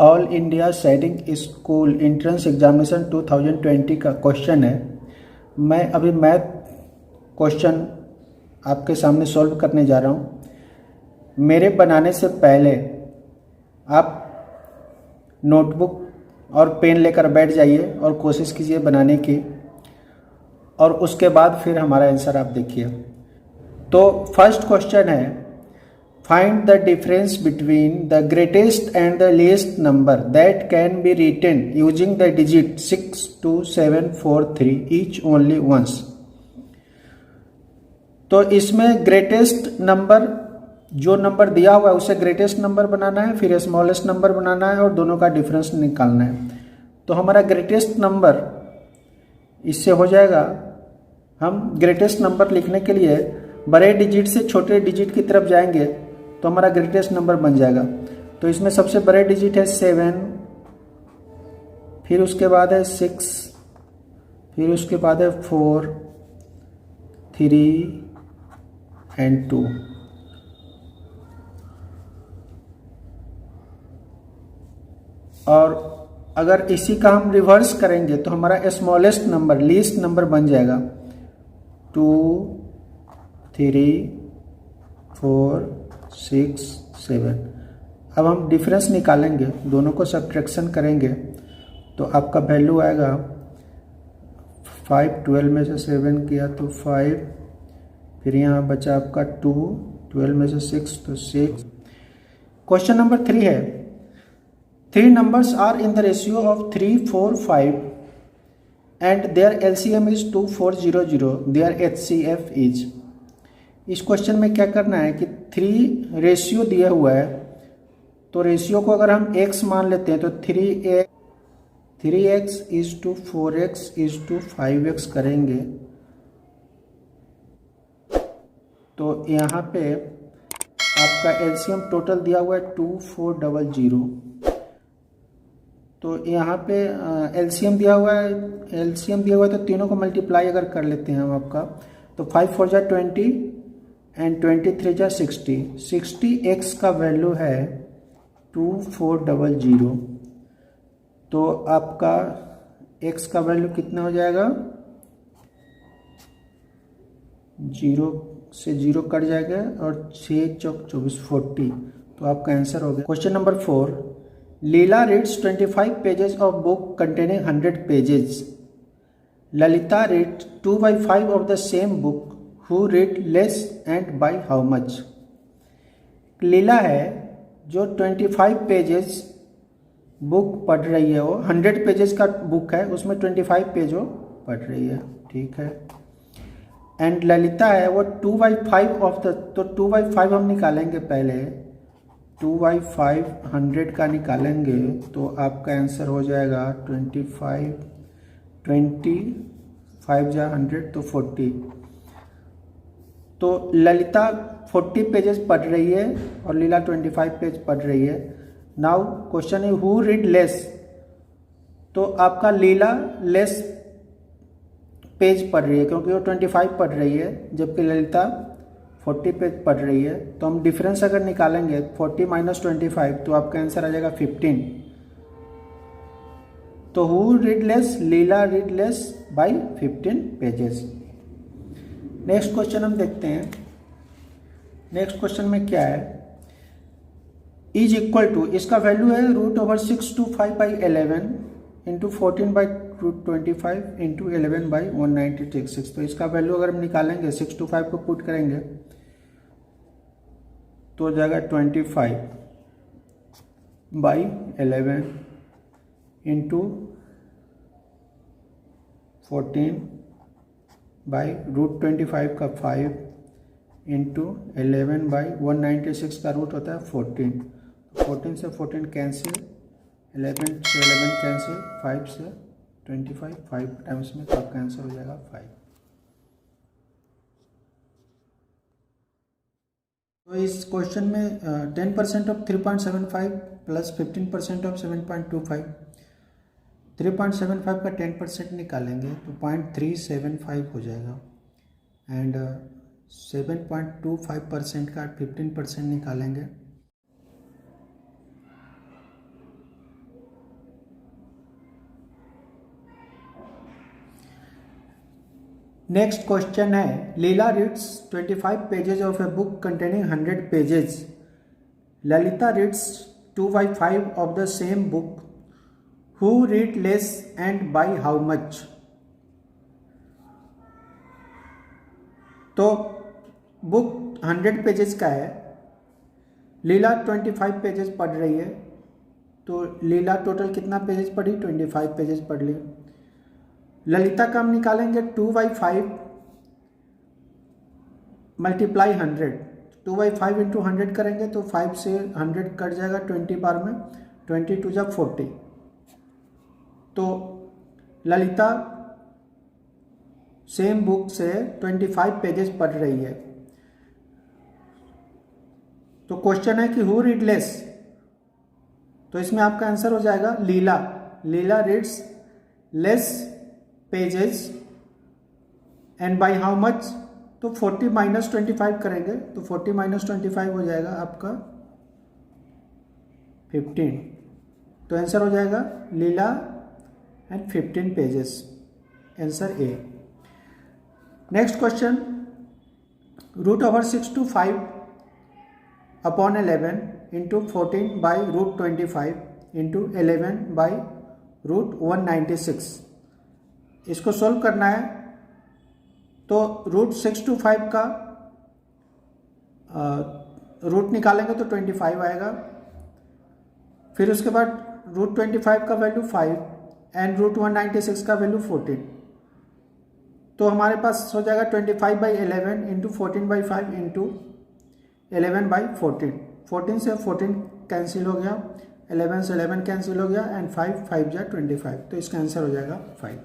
All India सैनिक school entrance examination 2020 का question है। मैं अभी मैथ क्वेश्चन आपके सामने सॉल्व करने जा रहा हूँ। मेरे बनाने से पहले आप नोटबुक और पेन लेकर बैठ जाइए और कोशिश कीजिए बनाने की, और उसके बाद फिर हमारा आंसर आप देखिए। तो फर्स्ट क्वेश्चन है, find the difference between the greatest and the least number that can be written using the digit 62743 each only once. तो इसमें ग्रेटेस्ट नंबर, जो नंबर दिया हुआ है उसे ग्रेटेस्ट नंबर बनाना है, फिर स्मॉलेस्ट नंबर बनाना है और दोनों का डिफरेंस निकालना है। तो हमारा ग्रेटेस्ट नंबर इससे हो जाएगा, हम ग्रेटेस्ट नंबर लिखने के लिए बड़े डिजिट से छोटे डिजिट की तरफ जाएंगे तो हमारा ग्रेटेस्ट नंबर बन जाएगा। तो इसमें सबसे बड़े डिजिट है 7, फिर उसके बाद है 6, फिर उसके बाद है 4, 3 एंड 2। और अगर इसी का हम रिवर्स करेंगे तो हमारा स्मॉलेस्ट नंबर, लीस्ट नंबर बन जाएगा 2, 3, 4, 6, 7। अब हम डिफरेंस निकालेंगे, दोनों को सब्ट्रैक्शन करेंगे तो आपका वैल्यू आएगा 5, 12 में से 7 किया तो 5, फिर यहाँ बचा आपका 2, 12 में से 6 तो 6। क्वेश्चन नंबर 3 है, 3 numbers are in the ratio of 3, 4, 5 and their LCM is 2400, their HCF is। इस क्वेश्चन में क्या करना है कि 3 रेशियो दिया हुआ है, तो रेशियो को अगर हम x मान लेते हैं तो 3x is to 4x is to 5x करेंगे तो यहाँ पे आपका LCM टोटल दिया हुआ है 2400। तो यहाँ पे LCM दिया हुआ है तो तीनों को मल्टीप्लाई अगर कर लेते हैं हम आपका, तो 5 4 जा 20 एंड 23 जा 60। 60x का वैल्यू है 2400। तो आपका x का वैल्यू कितना हो जाएगा, 0 से 0 कट जाएगा और 6 चौक 24, 40। तो आपका आंसर हो गया। Question number 4, Leela reads 25 pages of book containing 100 pages. Lalita reads 2/5 of the same book. Who read less and by how much? लीला है जो 25 पेजेस बुक पढ़ रही है, वो 100 पेजेस का बुक है, उसमें 25 पेज वो पढ़ रही है, ठीक है। एंड ललिता है वो 2/5 ऑफ द, तो 2/5 हम निकालेंगे पहले, 2/5 100 का निकालेंगे तो आपका आंसर हो जाएगा 25, 25 जा 100 तो 40। तो ललिता 40 पेजेस पढ़ रही है और लीला 25 पेज पढ़ रही है। नाउ क्वेश्चन है हु रीड लेस, तो आपका लीला लेस पेज पढ़ रही है क्योंकि वो 25 पढ़ रही है, जबकि ललिता 40 पेज पढ़ रही है। तो हम डिफरेंस अगर निकालेंगे 40 माइनस 25 तो आपका आंसर आ जाएगा 15। तो who read less, Leela read less bye 15 pages. Next question हम देखते हैं। नेक्स्ट क्वेश्चन में क्या है, इज इक्वल टू, इसका वैल्यू है √625/11 इंटू 14/25 इंटू 11/196। तो इसका वैल्यू अगर हम निकालेंगे 625 को पुट करेंगे तो हो जाएगा 25/11 इंटू 14/√25 का 5 इंटू 11/196 का रूट होता है 14। 14 से 14 कैंसिल, 11 से 11 कैंसिल, 5 से 25, 5 टाइम्स में, तो आपका आंसर हो जाएगा 5। तो इस क्वेश्चन में 10% ऑफ 3.75 प्लस 15% ऑफ 7.25, 3.75 का 10% निकालेंगे तो 0.375 हो जाएगा, एंड 7.25% का 15% निकालेंगे नेक्स्ट क्वेश्चन है, Leela reads 25 pages of a book containing 100 pages. Lalita reads 2/5 of the same book. Who read less and by how much? तो बुक 100 पेजेस का है, लीला 25 पेजेस पढ़ रही है, तो लीला टोटल कितना पेजेस पढ़ी? 25 पेजेस पढ़ ली. ललिता का हम निकालेंगे 2/5 मल्टीप्लाई 100. 2/5 इंटू 100 करेंगे तो 5 से 100 कट जाएगा 20 बार में, 20 टू जा 40. तो ललिता सेम बुक से 25 पेजेस पढ़ रही है. तो क्वेश्चन है कि हु रीड लेस, तो इसमें आपका आंसर हो जाएगा Leela. Leela reads less pages and by how much, तो 40 माइनस 25 करेंगे तो 40 माइनस 25 हो जाएगा आपका 15. तो आंसर हो जाएगा Leela and 15 pages. Answer A. Next question, root over 6 to 5 upon 11 into 14 by root 25 into 11 by root 196. इसको सोल्व करना है. तो रूट 6 to 5 का रूट निकालेंगे तो 25 आएगा. फिर उसके बाद रूट 25 का वैल्यू 5 एंड रूट 196 का वैल्यू 14. तो हमारे पास हो जाएगा 25/11 इंटू 14/5 इंटू 11/14. 14 से 14 कैंसिल हो गया, 11 से 11 कैंसिल हो गया एंड 5 5 जा 25. तो इसका आंसर हो जाएगा 5.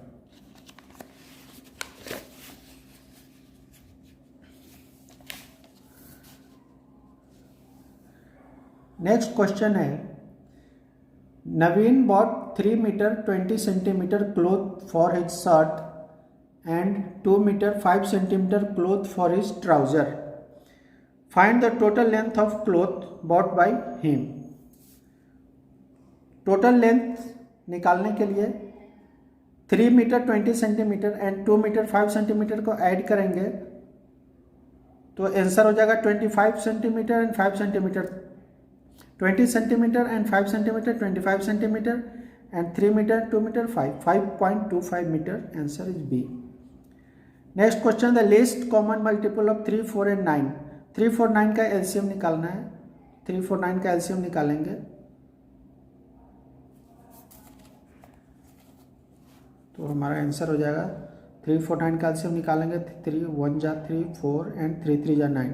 नेक्स्ट क्वेश्चन है, Naveen bought 3 metre 20 centimetre cloth for his shirt and 2 metre 5 centimetre cloth for his trouser. Find the total length of cloth bought by him. Total length निकालने के लिए 3 metre 20 centimetre and 2 metre 5 centimetre को add करेंगे तो answer हो जाएगा 25 centimetre and 5 centimetre. 20 centimetre and 5 centimetre 25 centimetre and 3 metre 2 metre 5.25 metre. Answer is B. Next question, the least common multiple of 3, 4 and 9. 3, 4, 9 का LCM निकालना है. 3, 4, 9 का एलसीएम निकालेंगे तो हमारा आंसर हो जाएगा 3, 4, 9 का एलसीएम निकालेंगे. 3 1 जा 3 4 एंड 3 3 जा 9.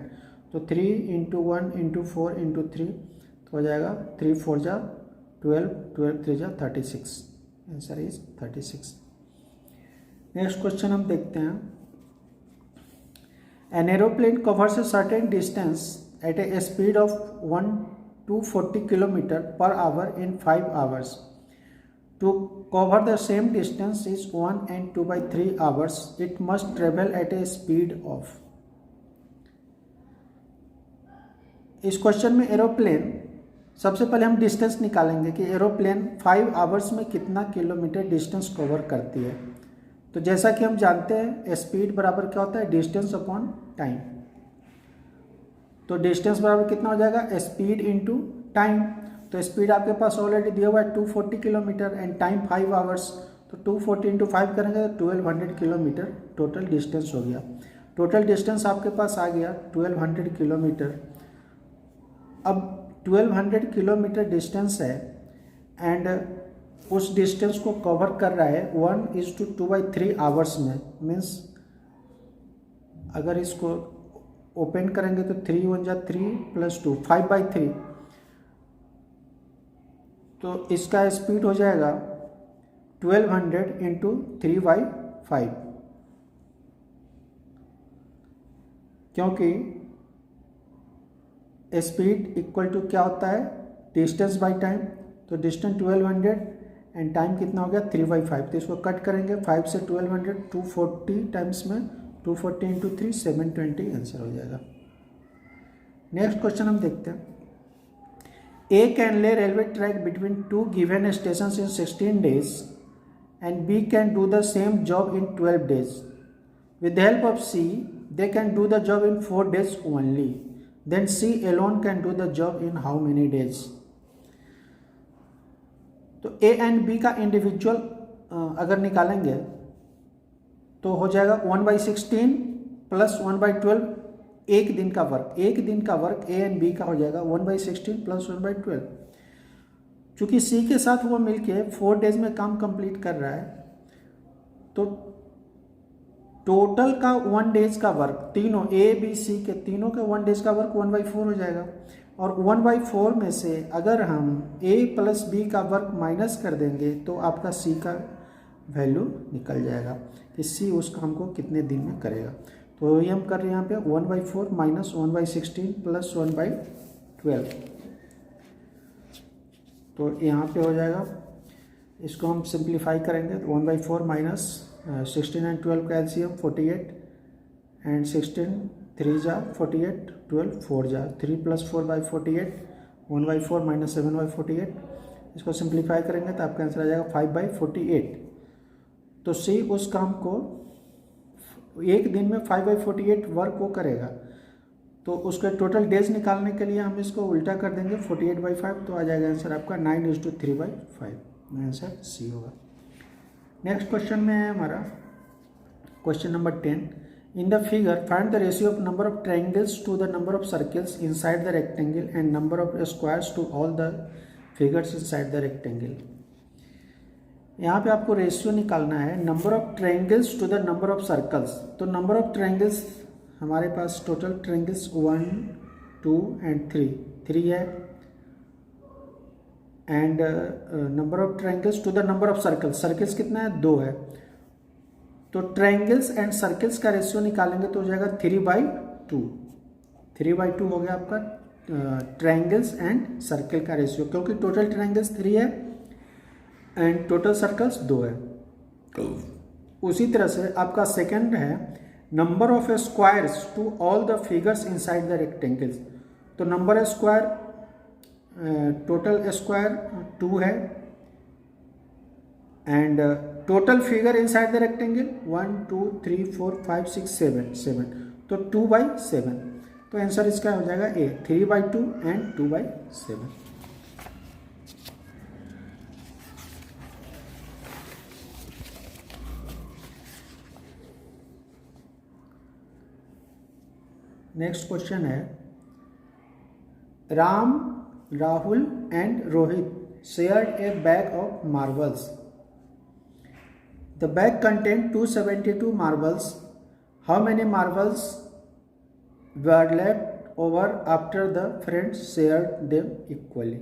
तो 3 इंटू 1 इंटू 4 इंटू 3 तो हो जाएगा 3 4 जा 12, 12 3 जा 36. Answer is 36. नेक्स्ट क्वेश्चन हम देखते हैं. An aeroplane covers a certain distance at a speed of 1 to 40 km/h in 5 hours. To cover the same distance is 1 and 2/3 hours. It must travel at a speed of. इस question में aeroplane, सबसे पहले हम distance निकालेंगे कि aeroplane 5 hours में कितना kilometre distance cover करती है. तो जैसा कि हम जानते हैं स्पीड बराबर क्या होता है, डिस्टेंस अपॉन टाइम. तो डिस्टेंस बराबर कितना हो जाएगा, स्पीड इंटू टाइम. तो स्पीड आपके पास ऑलरेडी दिया हुआ है 240 किलोमीटर एंड टाइम 5 आवर्स. तो 240 इंटू 5 करेंगे तो 1200 किलोमीटर टोटल डिस्टेंस हो गया. टोटल डिस्टेंस आपके पास आ गया 1200 किलोमीटर. अब 1200 किलोमीटर डिस्टेंस है एंड उस डिस्टेंस को कवर कर रहा है 1:2/3 आवर्स में. मीन्स अगर इसको ओपन करेंगे तो 3 1 जा 3 + 2 5/3. तो इसका स्पीड हो जाएगा 1200 इंटू 3/5, क्योंकि स्पीड इक्वल टू क्या होता है, डिस्टेंस बाय टाइम. तो डिस्टेंस 1200 एंड टाइम कितना हो गया 3/5. तो इसको कट करेंगे 5 से 1200 240 टाइम्स में 240 इंटू 3 720 आंसर हो जाएगा. नेक्स्ट क्वेश्चन हम देखते हैं. A can lay railway track between 2 given stations in 16 days and B can do the same job in 12 days. With the help of C, they can do the job in 4 days only. Then C alone can do the job in how many days? तो A and B का individual अगर निकालेंगे तो हो जाएगा 1/16 plus 1/12 एक दिन का वर्क। एक दिन का वर्क A एंड B का हो जाएगा 1/16 प्लस 1/12। चूंकि C के साथ वो मिलके 4 डेज में काम कंप्लीट कर रहा है तो टोटल का 1 डेज का वर्क तीनों A B C के तीनों का 1 डेज का वर्क 1/4 हो जाएगा। और 1/4 में से अगर हम A प्लस B का वर्क माइनस कर देंगे तो आपका C का वैल्यू निकल जाएगा कि C उस काम को कितने दिन में करेगा। तो ये हम कर रहे हैं यहाँ पे 1/4 माइनस 1/16 प्लस 1/12। तो यहाँ पे हो जाएगा, इसको हम सिंप्लीफाई करेंगे तो 1/4 माइनस 16 एंड 12 का एलसीएम 48 एंड 16 3 जा 48 12 4 जा 3 प्लस 4/48 1/4 माइनस 7/48। इसको सिंप्लीफाई करेंगे तो आपका आंसर आ जाएगा 5/48। तो C उस काम को एक दिन में 5/48 वर्क वो करेगा। तो उसके टोटल डेज निकालने के लिए हम इसको उल्टा कर देंगे 48/5 तो आ जाएगा आंसर आपका 9:3/5। आंसर सी होगा। नेक्स्ट क्वेश्चन में है हमारा question number 10। In the figure find the ratio of number of triangles to the number of circles inside the rectangle and number of squares to all the figures inside the rectangle. यहाँ पे आपको ratio निकालना है number of triangles to the number of circles. तो number of triangles हमारे पास total triangles 1 2 and 3 है and number of triangles to the number of circles, circles कितना है 2 है। तो ट्रायंगल्स एंड सर्कल्स का रेशियो निकालेंगे तो हो जाएगा 3/2। 3/2 हो गया आपका ट्रायंगल्स एंड सर्कल का रेशियो, क्योंकि टोटल ट्रायंगल्स 3 है एंड टोटल सर्कल्स 2 है। उसी तरह से आपका सेकंड है number of squares to all the figures inside the rectangles. तो नंबर स्क्वायर टोटल स्क्वायर 2 है and total figure inside the rectangle 1 2 3 4 5 6 7 तो 2/7। तो आंसर इसका हो जाएगा ए 3/2 एंड 2/7। नेक्स्ट क्वेश्चन है Ram Rahul and Rohit shared A bag of marbles. The bag contained 272 marbles. How many marbles were left over after the friends shared them equally.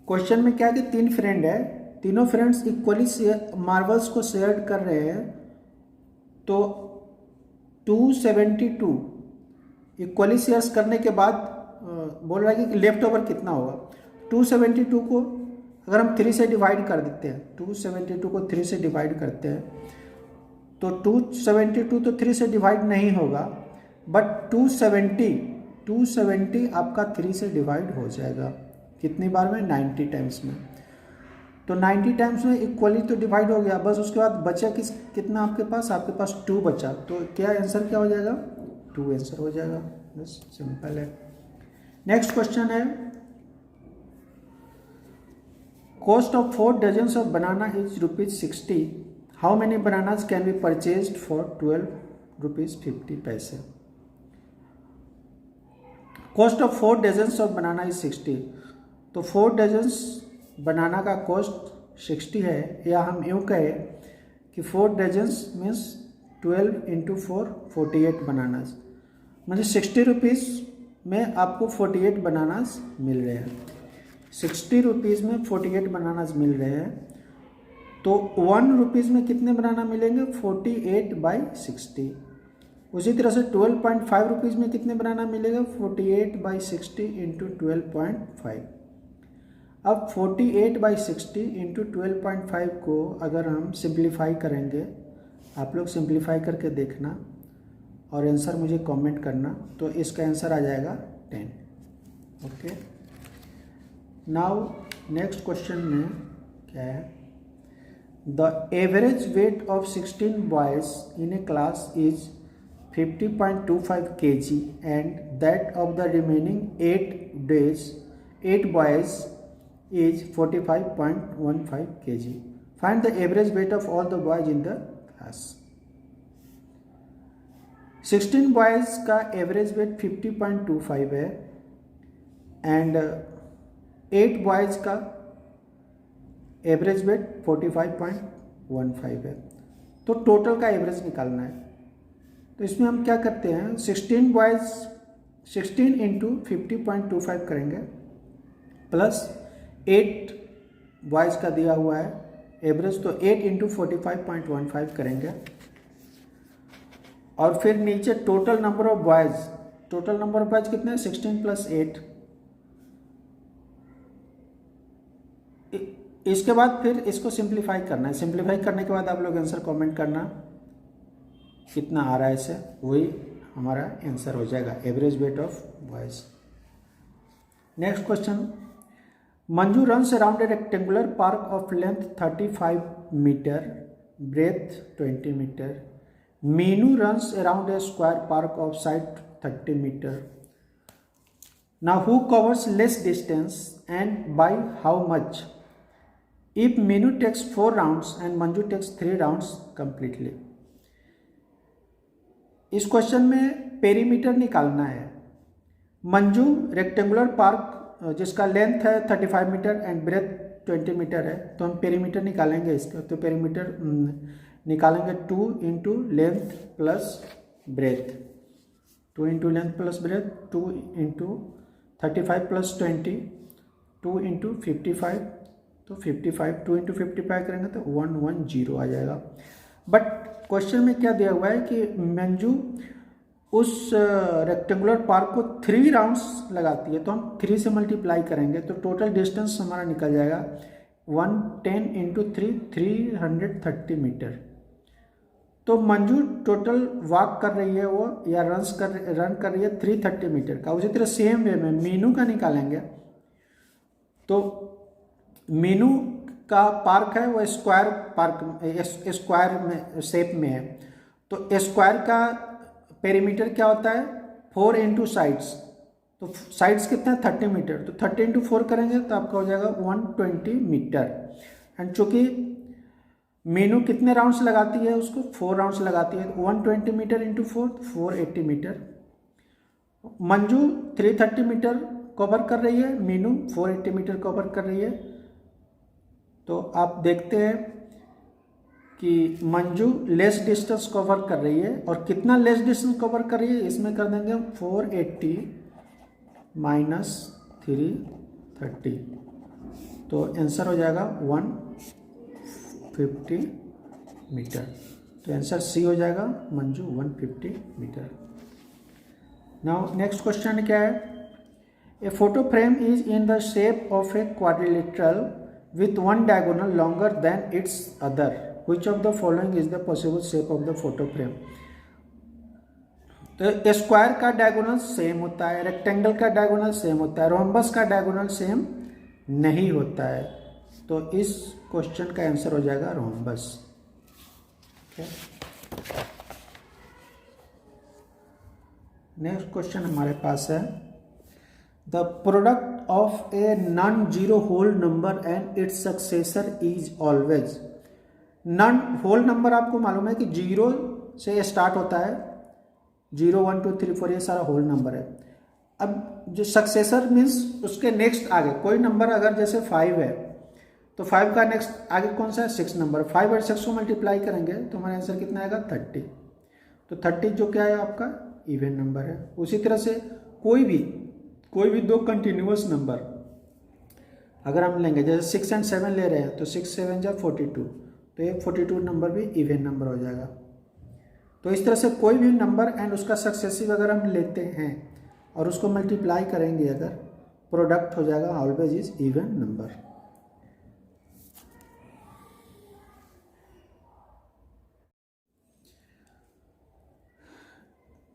Question में क्या है कि 3 फ्रेंड है, तीनों फ्रेंड्स इक्वली मार्बल्स को शेयर कर रहे हैं। तो 272 इक्वली शेयर्स करने के बाद बोल रहा है कि लेफ्ट ओवर कितना होगा। 272 को अगर हम 3 से डिवाइड कर देते हैं, 272 को 3 से डिवाइड करते हैं तो 272 तो 3 से डिवाइड नहीं होगा, बट 270 आपका 3 से डिवाइड हो जाएगा। कितनी बार में 90 टाइम्स में। तो 90 टाइम्स में इक्वली तो डिवाइड हो गया, बस उसके बाद बचा कितना आपके पास 2 बचा। तो क्या आंसर क्या हो जाएगा 2 आंसर हो जाएगा। बस सिंपल है। नेक्स्ट क्वेश्चन है cost of 4 dozens of banana is ₹60। How many bananas can be purchased for ₹12.50। Cost of 4 dozens of banana is 60। तो 4 डजन्स बनाना का कॉस्ट 60 है, या हम यूँ कहें कि 4 डजन्स मीन्स 12 × 4 48 बनानाज, मतलब 60 रुपीज़ में आपको 48 बनानाज मिल रहे हैं। 60 रुपीज़ में 48 बनानाज मिल रहे हैं। तो 1 रुपीज़ में कितने बनाना मिलेंगे 48/60। उसी तरह से 12.5 रुपीज़ में कितने बनाना मिलेगा 48/60 × 12.5। अब 48/60 × 12.5 को अगर हम सिंप्लीफाई करेंगे, आप लोग सिंप्लीफाई करके देखना और आंसर मुझे कमेंट करना, तो इसका आंसर आ जाएगा 10। ओके, नाउ नेक्स्ट क्वेश्चन में क्या है the average weight of 16 boys in a class is 50.25 kg and that of the remaining 8 boys is 45.15 kg. Find the average weight of all the boys in the class. 16 boys का average weight 50.25 है and 8 boys का average weight 45.15 है. तो total का average निकालना है. तो इसमें हम क्या करते हैं, 16 बॉयज़ 16 इंटू 50.25 करेंगे प्लस 8 बॉयज़ का दिया हुआ है एवरेज, तो 8 इंटू 45.15 करेंगे और फिर नीचे total number of boys. Total number of boys कितने हैं, 16 प्लस 8. इसके बाद फिर इसको सिंप्लीफाई करना है. सिंप्लीफाई करने के बाद आप लोग आंसर कमेंट करना कितना आ रहा है, इससे वही हमारा आंसर हो जाएगा, average weight of boys. Next question. Manju runs around a rectangular park of length 35 metre, breadth 20 metre. Meenu runs around a square park of side 30 meter. Now who covers less distance and by how much? If Meenu takes 4 rounds and Manju takes 3 rounds completely. इस question में perimeter निकालना है. Manju rectangular park जिसका length है 35 metre and breadth 20 metre है, तो हम perimeter निकालेंगे इसका. तो पेरीमीटर निकालेंगे 2 into length plus breadth. 2 into length plus breadth, 2 into 35 plus 20, 2 into 55, तो 55, 2 इंटू 55 करेंगे तो 110 आ जाएगा. बट क्वेश्चन में क्या दिया हुआ है कि मंजू उस रेक्टेंगुलर पार्क को 3 राउंड्स लगाती है, तो हम 3 से मल्टीप्लाई करेंगे तो टोटल डिस्टेंस हमारा निकल जाएगा 110 इंटू 3, 330 मीटर. तो मंजू टोटल वॉक कर रही है वो या रन कर रही है 330 मीटर का. उसी तरह सेम वे में मीनू का निकालेंगे. तो मीनू का पार्क है वो स्क्वायर पार्क, स्क्वायर में शेप में है. तो स्क्वायर का पेरीमीटर क्या होता है, 4 इंटू साइड्स. तो साइड्स कितने हैं, 30 मीटर. तो 30 इंटू 4 करेंगे तो आपका हो जाएगा 120 मीटर. एंड चूंकि मीनू कितने राउंड्स लगाती है, उसको 4 राउंड्स लगाती है, 120 metre into 4, 480 metre. Manju 330 metre cover कर रही है, मीनू 480 मीटर कवर कर रही है. तो आप देखते हैं कि मंजू लेस डिस्टेंस कवर कर रही है. और कितना लेस डिस्टेंस कवर कर रही है, इसमें कर देंगे 480 माइनस 330, तो आंसर हो जाएगा 150 मीटर. तो आंसर सी हो जाएगा, Manju 150 metre. Now next question क्या है, a photo frame is in the shape of a quadrilateral with one diagonal longer than its other. Which of the following is the possible shape of the photo frame? तो square का diagonal same होता है, rectangle का diagonal same होता है, rhombus का diagonal same नहीं होता है. तो इस क्वेश्चन का आंसर हो जाएगा रोम्बस. नेक्स्ट क्वेश्चन हमारे पास है, the product of a non-zero whole number and its successor is always. Non whole number आपको मालूम है कि 0 से स्टार्ट होता है, 0 1 2 3 4 ये सारा होल नंबर है. अब जो सक्सेसर मीन्स उसके नेक्स्ट आगे कोई नंबर, अगर जैसे 5 है तो 5 का नेक्स्ट आगे कौन सा है, 6 नंबर. 5 और 6 को मल्टीप्लाई करेंगे तो हमारा आंसर कितना आएगा, 30. तो 30 जो क्या है आपका इवन नंबर है. उसी तरह से कोई भी 2 कंटिन्यूअस नंबर अगर हम लेंगे, जैसे 6 और 7 ले रहे हैं तो 6 7 जा 42, तो ये 42 नंबर भी इवन नंबर हो जाएगा. तो इस तरह से कोई भी नंबर एंड उसका सक्सेसिव अगर हम लेते हैं और उसको मल्टीप्लाई करेंगे, अगर प्रोडक्ट हो जाएगा always is even number.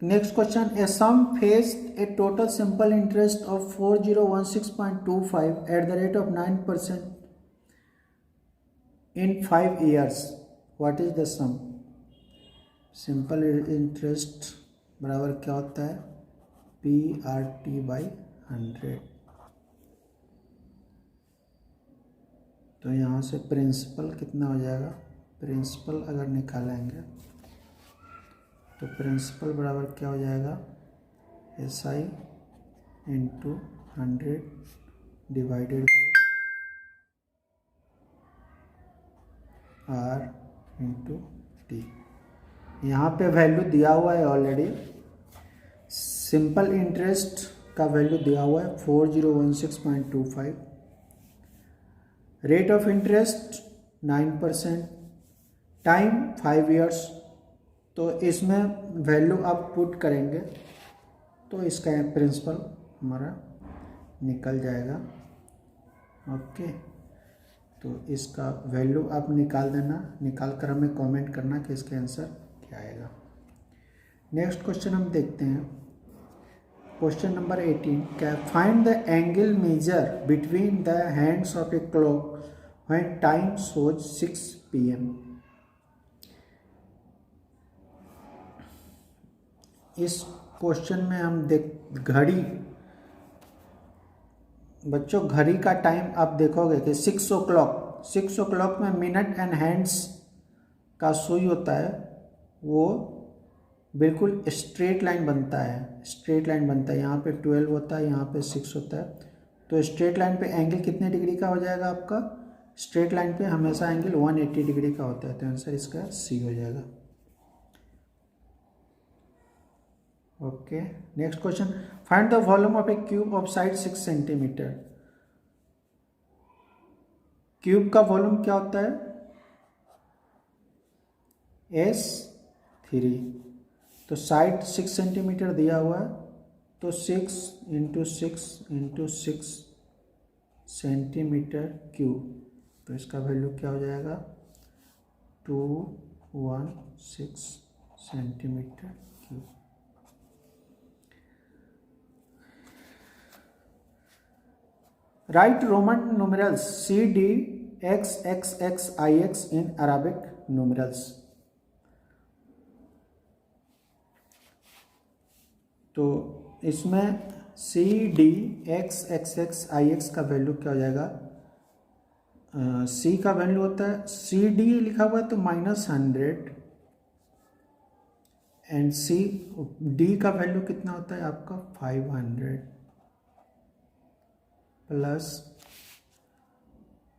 Next question, a sum faced a total simple interest of 4016.25 at the rate of 9% in 5 years what is the sum. Simple interest बराबर क्या होता है, PRT/100। तो यहाँ से प्रिंसिपल कितना हो जाएगा, प्रिंसिपल अगर निकालेंगे तो प्रिंसिपल बराबर क्या हो जाएगा, SI into 100 divided by R into T। यहाँ पे वैल्यू दिया हुआ है ऑलरेडी, सिंपल इंटरेस्ट का वैल्यू दिया हुआ है 4016.25, rate of interest 9%, time 5 years। तो इसमें वैल्यू आप पुट करेंगे तो इसका प्रिंसिपल हमारा निकल जाएगा। ओके, तो इसका वैल्यू आप निकाल देना, निकाल कर हमें कमेंट करना कि इसका आंसर क्या आएगा। नेक्स्ट क्वेश्चन हम देखते हैं, क्वेश्चन नंबर 18, क्या find the angle measure between the hands of a clock when time shows 6 PM। इस क्वेश्चन में हम घड़ी, बच्चों घड़ी का टाइम आप देखोगे कि 6 o'clock में मिनट एंड हैंड्स का सुई होता है, वो बिल्कुल स्ट्रेट लाइन बनता है, यहाँ पे 12 होता है, यहाँ पे 6 होता है। तो स्ट्रेट लाइन पे एंगल कितने डिग्री का हो जाएगा आपका, स्ट्रेट लाइन पे हमेशा एंगल 180 डिग्री का होता है। तो आंसर इसका C हो जाएगा। Okay, next question, find the volume of A cube of side 6 centimetre. Cube का वॉल्यूम क्या होता है, S3। तो साइड 6 सेंटीमीटर दिया हुआ है, तो 6 इंटू 6 सेंटीमीटर क्यूब। तो इसका वैल्यू क्या हो जाएगा, 216 centimetre cube. Right Roman numerals CD XXXIX इन अराबिक न्यूमेरल्स। तो इसमें CD XXXIX का वैल्यू क्या हो जाएगा, C का वैल्यू होता है, CD लिखा हुआ है तो -100 एंड D का वैल्यू कितना होता है आपका 500 प्लस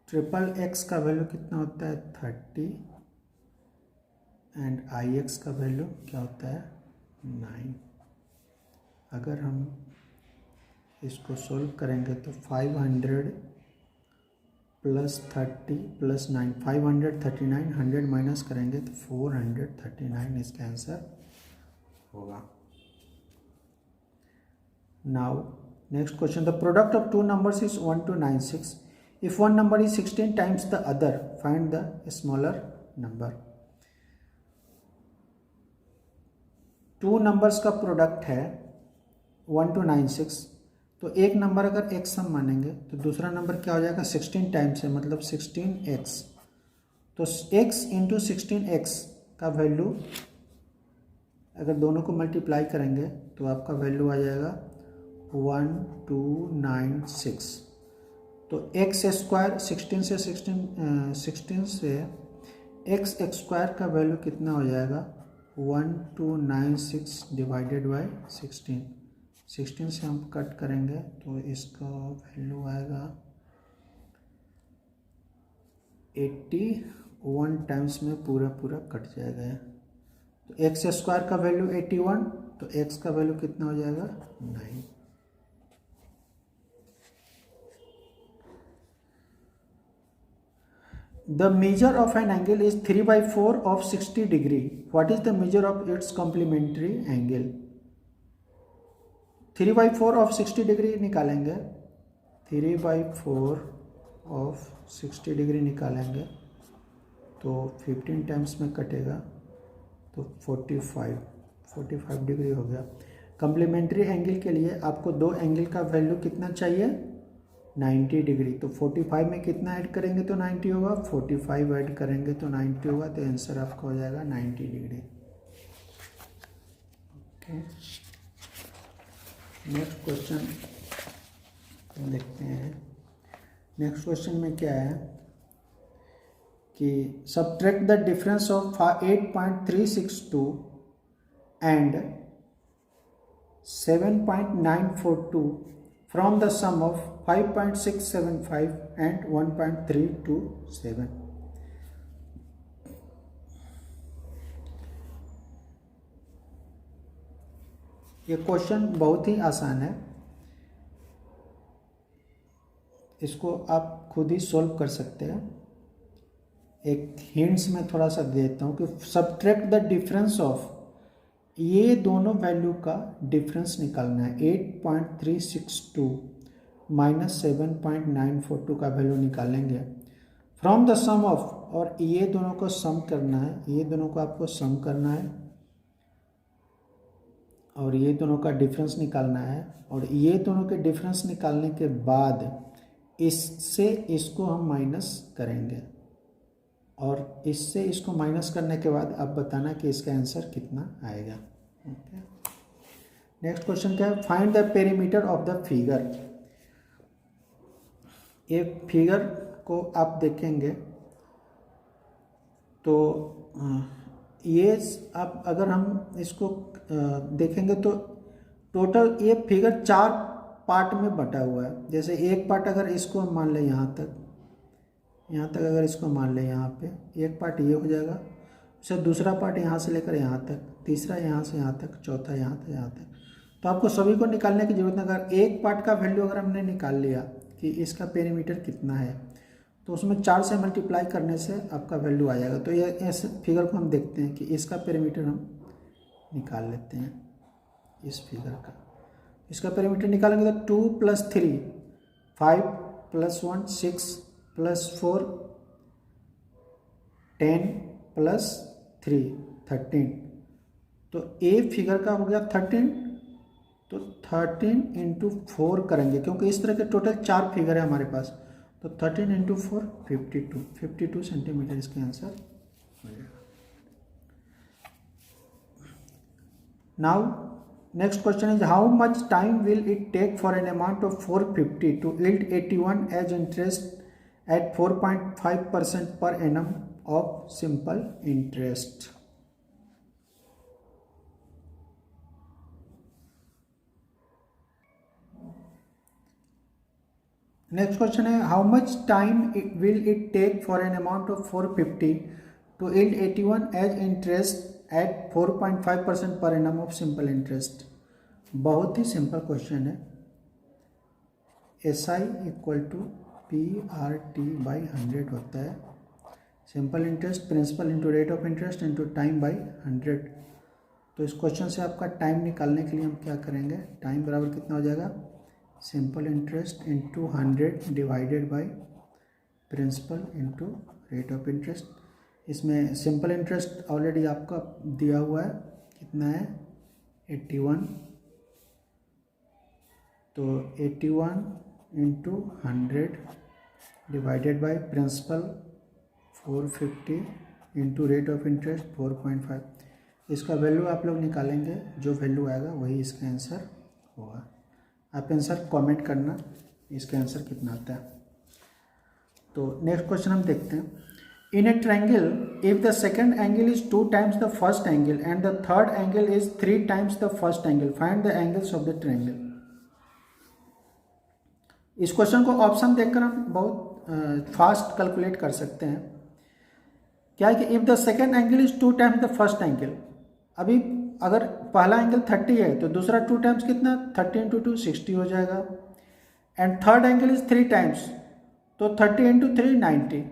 XXX का वैल्यू कितना होता है 30 एंड IX का वैल्यू क्या होता है 9। अगर हम इसको सोल्व करेंगे तो 500 प्लस 30 प्लस 9, 539, 100 माइनस करेंगे तो 439 इसका आंसर होगा। Now next question, the product of two numbers is 1 to 96। If one number is 16 times the other, find the smaller number. Two numbers का प्रोडक्ट है 1 to 96, तो एक नंबर अगर x हम मानेंगे तो दूसरा नंबर क्या हो जाएगा 16 टाइम्स है, मतलब 16x। तो x इंटू 16x का वैल्यू अगर दोनों को मल्टीप्लाई करेंगे तो आपका वैल्यू आ जाएगा 1296। तो एक्स स्क्वायर 16 से एक्स स्क्वायर का वैल्यू कितना हो जाएगा 1296 डिवाइडेड बाई 16 से हम कट करेंगे तो इसका वैल्यू आएगा 81 टाइम्स में पूरा कट जाएगा। तो एक्स स्क्वायर का वैल्यू 81, तो एक्स का वैल्यू कितना हो जाएगा 9। The measure of an angle is 3/4 of 60 degree. What is the measure of its complementary angle? 3/4 of 60 degree निकालेंगे, 3/4 of 60 degree निकालेंगे तो 15 टाइम्स में कटेगा तो 45 डिग्री हो गया। कम्प्लीमेंट्री एंगल के लिए आपको दो एंगल का वैल्यू कितना चाहिए 90 डिग्री। तो 45 में कितना ऐड करेंगे तो 90 होगा, 45 ऐड करेंगे तो 90 होगा, तो आंसर आपका हो जाएगा 90 डिग्री। ओके, नेक्स्ट क्वेश्चन देखते हैं। नेक्स्ट क्वेश्चन में क्या है कि subtract the difference of 8.362 and 7.942 from the sum of 5.675 and 1.327। ये क्वेश्चन बहुत ही आसान है, इसको आप खुद ही सॉल्व कर सकते हैं। एक हिंट्स में थोड़ा सा देता हूँ कि सब्ट्रैक्ट द डिफरेंस ऑफ, ये दोनों वैल्यू का डिफरेंस निकालना है। 8.362 माइनस 7.942 का वैल्यू निकालेंगे फ्रॉम द सम ऑफ, और ये दोनों को सम करना है, ये दोनों को आपको सम करना है और ये दोनों का डिफरेंस निकालना है। और ये दोनों के डिफरेंस निकालने के बाद इससे इसको हम माइनस करेंगे और इससे इसको माइनस करने के बाद आप बताना कि इसका आंसर कितना आएगा। ओके, नेक्स्ट क्वेश्चन क्या है, find the perimeter of the figure. ये फिगर को आप देखेंगे तो ये आप अगर हम इसको देखेंगे तो टोटल ये फिगर 4 पार्ट में बटा हुआ है। जैसे एक पार्ट अगर इसको हम मान लें यहाँ तक अगर इसको मान लें, यहाँ पे एक पार्ट ये हो जाएगा, उससे दूसरा पार्ट यहाँ से लेकर यहाँ तक, तीसरा यहाँ से यहाँ तक, चौथा यहाँ से यहाँ तक। तो आपको सभी को निकालने की जरूरत नहीं। अगर एक पार्ट का वैल्यू अगर हमने निकाल लिया कि इसका पेरीमीटर कितना है, तो उसमें 4 से मल्टीप्लाई करने से आपका वैल्यू आ जाएगा। तो ये इस फिगर को हम देखते हैं कि इसका पेरीमीटर हम निकाल लेते हैं। इस फिगर का इसका पेरीमीटर निकालेंगे तो 2 + 3 5 + 1 6 + 4 10 + 3 13। तो ए फिगर का हो गया 13। तो 13 × 4 करेंगे, क्योंकि इस तरह के टोटल 4 फिगर है हमारे पास। तो 13 × 4 52 सेंटीमीटर इसका आंसर हो जाएगा। Now next question is how much time will it take for an amount of 450 to yield 81 as interest at 4.5% per annum of simple interest. Next question है how much time will it take for an amount of 450 to yield 81 as interest at 4.5% per annum of simple interest. बहुत ही simple question है। SI = PRT/100 होता है। Simple interest principal into rate of interest into time by 100। तो इस question से आपका time निकालने के लिए हम क्या करेंगे, टाइम बराबर कितना हो जाएगा, simple interest into 100 divided by principal into rate of interest. इसमें सिंपल इंटरेस्ट ऑलरेडी आपका दिया हुआ है, कितना है 81। तो 81 × 100 divided by principal 450 into rate of interest 4.5। इसका वैल्यू आप लोग निकालेंगे, जो वैल्यू आएगा वही इसका आंसर होगा। आप आंसर कमेंट करना इसका आंसर कितना आता है। तो नेक्स्ट क्वेश्चन हम देखते हैं। In a triangle, if the second angle is 2 times the first angle and the third angle is 3 times the first angle, find the angles of the triangle. इस क्वेश्चन को option देखकर हम बहुत fast calculate कर सकते हैं। क्या है कि if the second angle is 2 times the first angle, अभी अगर पहला एंगल 30 है तो दूसरा 2 टाइम्स कितना, 30 × 2 60 हो जाएगा। And third angle is 3 times, तो 30 × 3 90।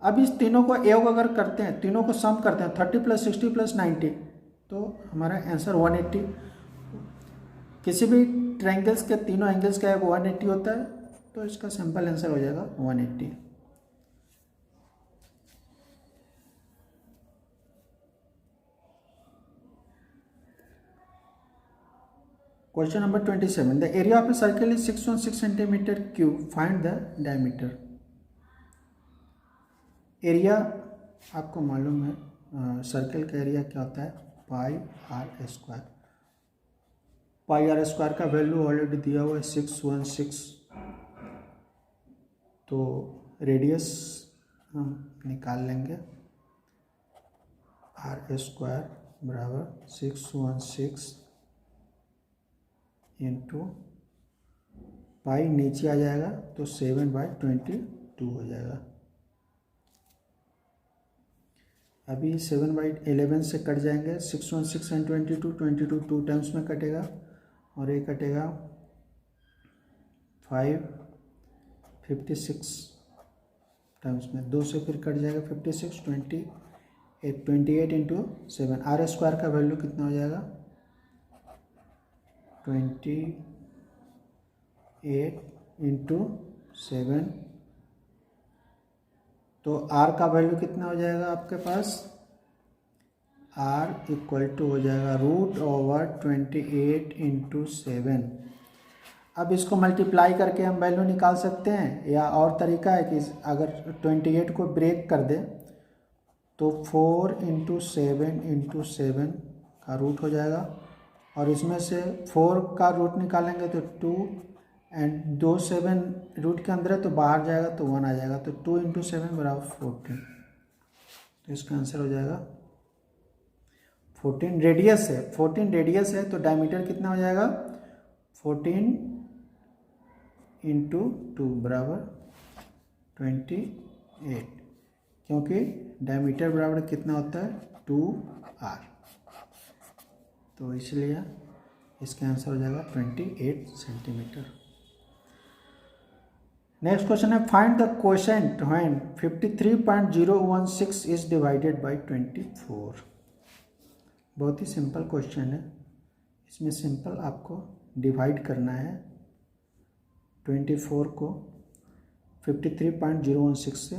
अब इस तीनों को योग अगर करते हैं, तीनों को सम करते हैं, 30 + 60 + 90, तो हमारा आंसर 180। किसी भी ट्रायंगल्स के तीनों एंगल्स का योग 180 होता है, तो इसका सिंपल आंसर हो जाएगा 180। Question number 27. The area of a circle is 616 centimeter cube. Find the diameter. Area आपको मालूम है सर्कल का एरिया क्या होता है, pi r square. Pi r square का वैल्यू ऑलरेडी दिया हुआ है 616। तो रेडियस हम निकाल लेंगे, आर स्क्वायर बराबर 616 इंटू पाई नीचे आ जाएगा तो 7/22 हो जाएगा। अभी 7/11 से कट जाएंगे, 616 एंड 22 टू टाइम्स में कटेगा और ये कटेगा 556 टाइम्स में, 2 से फिर कट जाएगा 56, 28 इंटू 7। आर स्क्वायर का वैल्यू कितना हो जाएगा 28 इंटू 7। तो आर का वैल्यू कितना हो जाएगा आपके पास, आर इक्वल टू हो जाएगा √28 इंटू 7। अब इसको मल्टीप्लाई करके हम वैल्यू निकाल सकते हैं, या और तरीका है कि अगर 28 को ब्रेक कर दे तो 4 इंटू 7 इंटू 7 का रूट हो जाएगा, और इसमें से 4 का रूट निकालेंगे तो 2 एंड 2 7 रूट के अंदर है तो बाहर जाएगा तो 1 आ जाएगा, तो 2 इंटू 7 बराबर 14। तो इसका आंसर हो जाएगा 14। रेडियस है, 14 रेडियस है तो डायमीटर कितना हो जाएगा 14 इंटू 2 बराबर 28, क्योंकि डायमीटर बराबर कितना होता है 2r, तो इसलिए इसका आंसर हो जाएगा 28 सेंटीमीटर। नेक्स्ट क्वेश्चन है find the quotient when 53.016 is divided by 24। बहुत ही सिंपल क्वेश्चन है, इसमें सिंपल आपको डिवाइड करना है 24 को 53.016 से,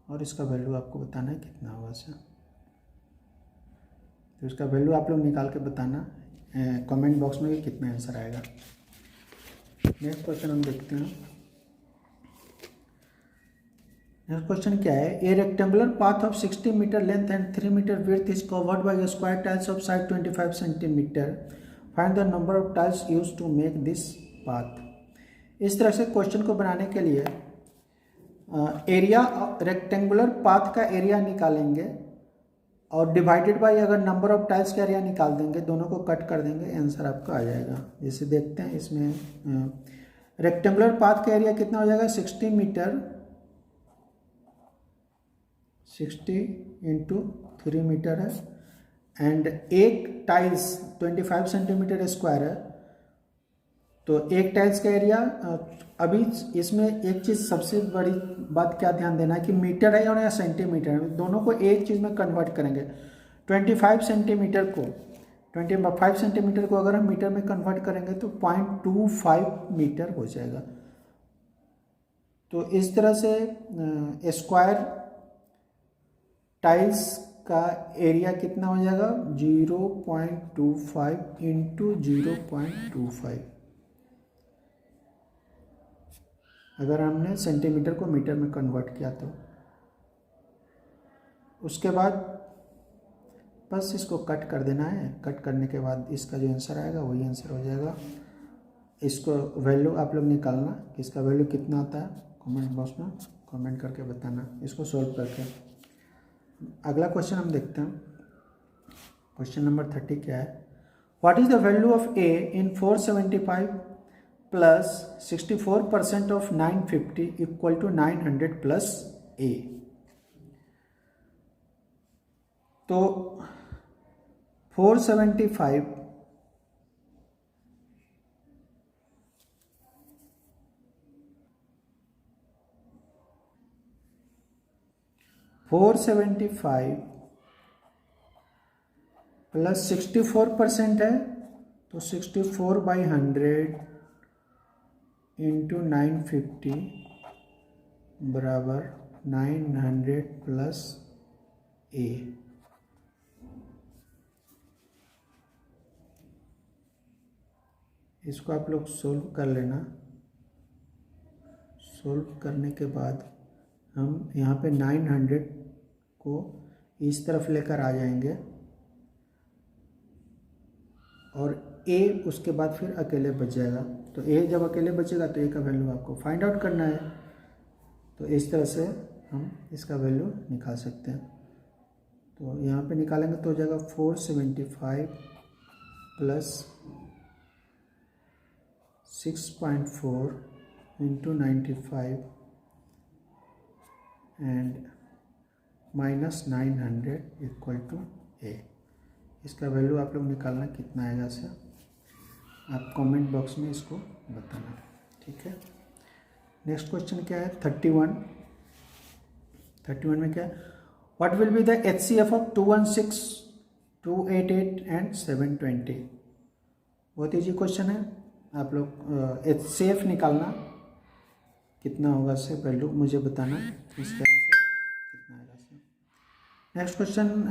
और इसका वैल्यू आपको बताना है कितना होगा सर। तो इसका वैल्यू आप लोग निकाल के बताना कमेंट बॉक्स में कि कितना आंसर आएगा। नेक्स्ट क्वेश्चन हम देखते हैं। नेक्स्ट क्वेश्चन क्या है, a rectangular path of 60 metre length and 3 metre width is covered by square tiles of side 25 centimetre. Find the number of tiles use to make this path. इस तरह से question को बनाने के लिए एरिया रेक्टेंगुलर पाथ का area निकालेंगे और डिवाइडेड बाय अगर नंबर ऑफ टाइल्स का एरिया निकाल देंगे, दोनों को कट कर देंगे, आंसर आपका आ जाएगा। जैसे देखते हैं इसमें रेक्टेंगुलर पाथ का एरिया कितना हो जाएगा 60 मीटर, 60 इंटू 3 मीटर है, एंड एक टाइल्स 25 सेंटीमीटर स्क्वायर है, तो एक टाइल्स का एरिया। अभी इसमें एक चीज़ सबसे बड़ी बात क्या ध्यान देना है कि मीटर है और या सेंटीमीटर है, दोनों को एक चीज़ में कन्वर्ट करेंगे। 25 सेंटीमीटर को अगर हम मीटर में कन्वर्ट करेंगे तो 0.25 मीटर हो जाएगा। तो इस तरह से स्क्वायर टाइल्स का एरिया कितना हो जाएगा 0.25 इंटू 0.25, अगर हमने सेंटीमीटर को मीटर में कन्वर्ट किया तो। उसके बाद बस इसको कट कर देना है, कट करने के बाद इसका जो आंसर आएगा वही आंसर हो जाएगा। इसको वैल्यू आप लोग निकालना कि इसका वैल्यू कितना आता है, कमेंट बॉक्स में कमेंट करके बताना इसको सॉल्व करके। अगला क्वेश्चन हम देखते हैं। क्वेश्चन नंबर 30 क्या है, what is the value of a in 475 plus 64% of 950 equal to 900 plus a. तो 475 प्लस 64% है तो 64/100 इंटू 950 बराबर 900 प्लस ए। इसको आप लोग सोल्व कर लेना। सोल्व करने के बाद हम यहाँ पे 900 को इस तरफ लेकर आ जाएंगे और a उसके बाद फिर अकेले बच जाएगा। तो a जब अकेले बचेगा तो a का वैल्यू आपको फाइंड आउट करना है। तो इस तरह से हम इसका वैल्यू निकाल सकते हैं। तो यहाँ पे निकालेंगे तो हो जाएगा 475 plus 6.4 into 95 and minus 900 equal to a। इसका वैल्यू आप लोग निकालना कितना आएगा से आप कमेंट बॉक्स में इसको बताना, ठीक है। नेक्स्ट क्वेश्चन क्या है 31 में क्या है, what will be the HCF of 216, 288 and 720। बहुत ईजी क्वेश्चन है। आप लोग HCF निकालना कितना होगा से वैल्यू मुझे बताना, इसका आंसर कितना आएगा से। नेक्स्ट क्वेश्चन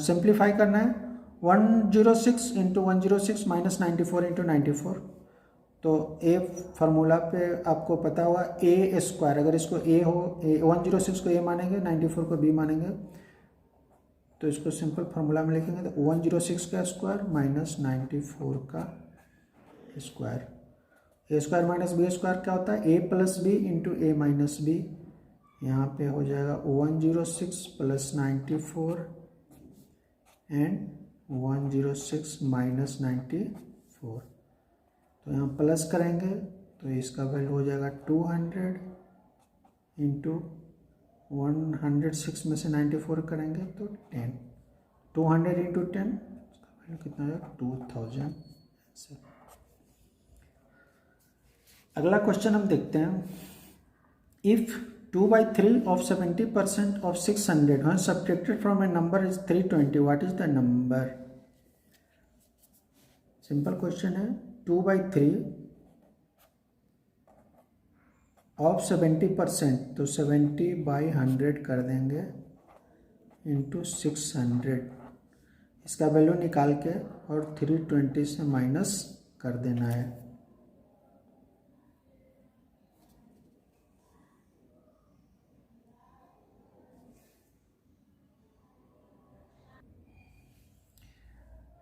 सिंप्लीफाई करना है 106 इंटू 106 माइनस 94 इंटू 94। तो ए फार्मूला पे आपको पता हुआ ए स्क्वायर, अगर इसको ए हो 106 को ए मानेंगे 94 को बी मानेंगे तो इसको सिंपल फार्मूला में लिखेंगे तो 106 का स्क्वायर माइनस 94 का स्क्वायर। ए स्क्वायर माइनस बी स्क्वायर क्या होता है, ए प्लस बी इंटू ए माइनस बी। यहाँ पे हो जाएगा 106 प्लस 94 एंड 106 माइनस 94। तो यहाँ प्लस करेंगे तो इसका वैल्यू हो जाएगा 200 इंटू 106 में से 94 करेंगे तो 10, 200 इंटू 10 इसका वैल्यू कितना हो जाएगा 2000। अगला क्वेश्चन हम देखते हैं, if 2/3 of 70% of 600 when subtracted from a number is 320, what is the number? Simple question है 2/3 ऑफ 70%, तो 70/100 कर देंगे इंटू 600। इसका वैल्यू निकाल के और 320 से माइनस कर देना है।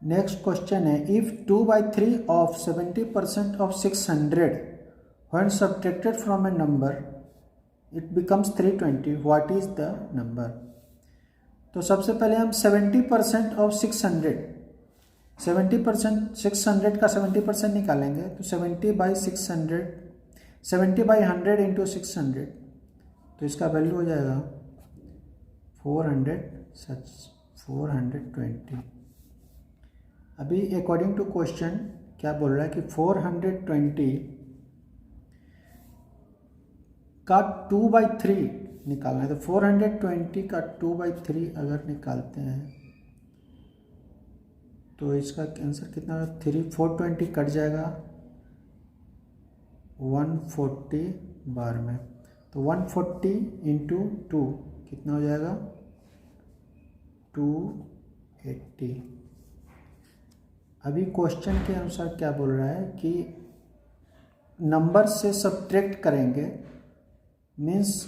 नेक्स्ट क्वेश्चन है, if 2/3 of 70% of 600 when subtracted from a number it becomes 320, what is the number? तो सबसे पहले हम 70% ऑफ 600, 70% 600 का 70% निकालेंगे तो 70/600, 70/100 इंटू 600 तो इसका वैल्यू हो जाएगा 420। अभी अकॉर्डिंग टू क्वेश्चन क्या बोल रहा है कि 420 का 2/3 निकालना है। तो 420 का 2/3 अगर निकालते हैं तो इसका आंसर कितना होगा 420 कट जाएगा 140 बार में, तो 140 इंटू 2 कितना हो जाएगा 280। अभी क्वेश्चन के अनुसार क्या बोल रहा है कि नंबर से सब्ट्रैक्ट करेंगे, मीन्स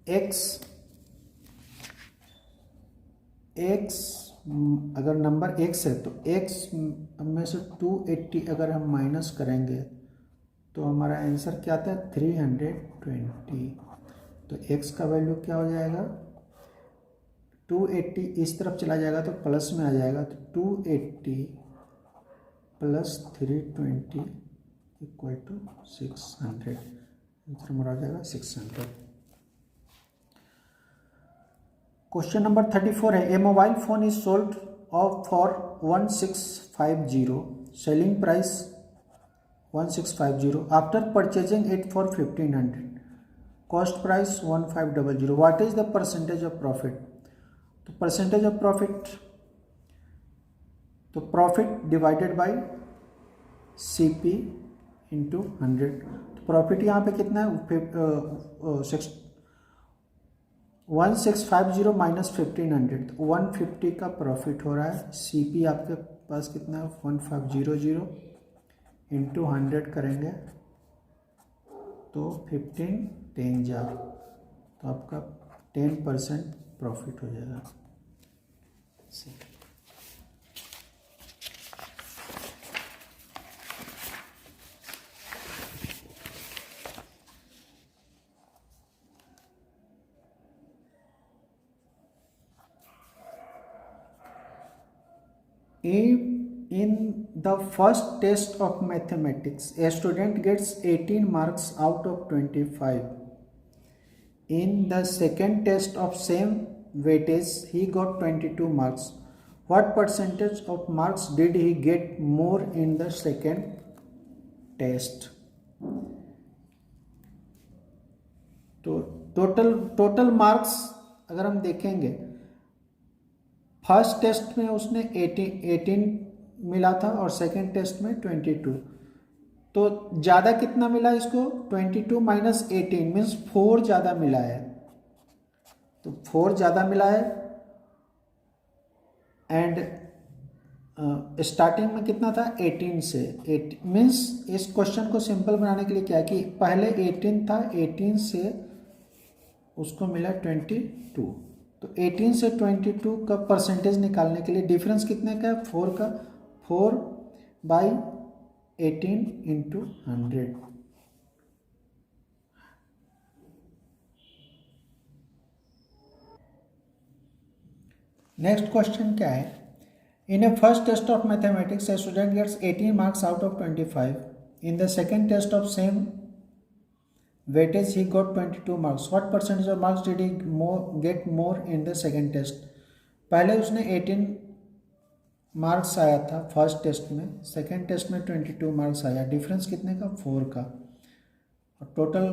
x अगर नंबर x है तो x में से 280 अगर हम माइनस करेंगे तो हमारा आंसर क्या आता है 320। तो x का वैल्यू क्या हो जाएगा 280, इस तरफ चला जाएगा तो प्लस में आ जाएगा, तो 280 प्लस 320 इक्वल टू 600। आंसर हमारा आ जाएगा 600। क्वेश्चन नंबर 34 है, a mobile phone is sold for 1650, selling price 1650, after purchasing it for 1500, cost price 1500, what is the percentage of profit? तो परसेंटेज ऑफ प्रॉफिट, तो profit divided by CP into 100। तो profit यहाँ पे कितना है 1650 minus 1500, तो 150 का प्रॉफिट हो रहा है। CP आपके पास कितना है 1500 इंटू 100 करेंगे तो 15 10 जा, तो आपका 10% प्रॉफिट हो जाएगा। If in the first test of mathematics a student gets 18 marks out of 25, in the second test of same weightage he got 22 marks, what percentage of marks did he get more in the second test? तो total marks अगर हम देखेंगे, first test में उसने 18 मिला था और second test में 22, तो ज़्यादा कितना मिला इसको? 22 माइनस 18 मीन्स 4 ज़्यादा मिला है, तो 4 ज़्यादा मिला है। एंड स्टार्टिंग में कितना था? 18 से। 8 मीन्स इस क्वेश्चन को सिंपल बनाने के लिए क्या है कि पहले 18 था, 18 से उसको मिला 22, तो 18 से 22 का परसेंटेज निकालने के लिए डिफरेंस कितने का है? 4 का। 4/18 इंटू 100। नेक्स्ट क्वेश्चन क्या है? In a first test of mathematics a student gets 18 marks out of 25, in the second test of same weightage he got 22 marks, what percentage of marks did he get more in the second test? पहले उसने 18 marks आया था first test में, second test में 22 marks आया, difference कितने का? 4 का, और टोटल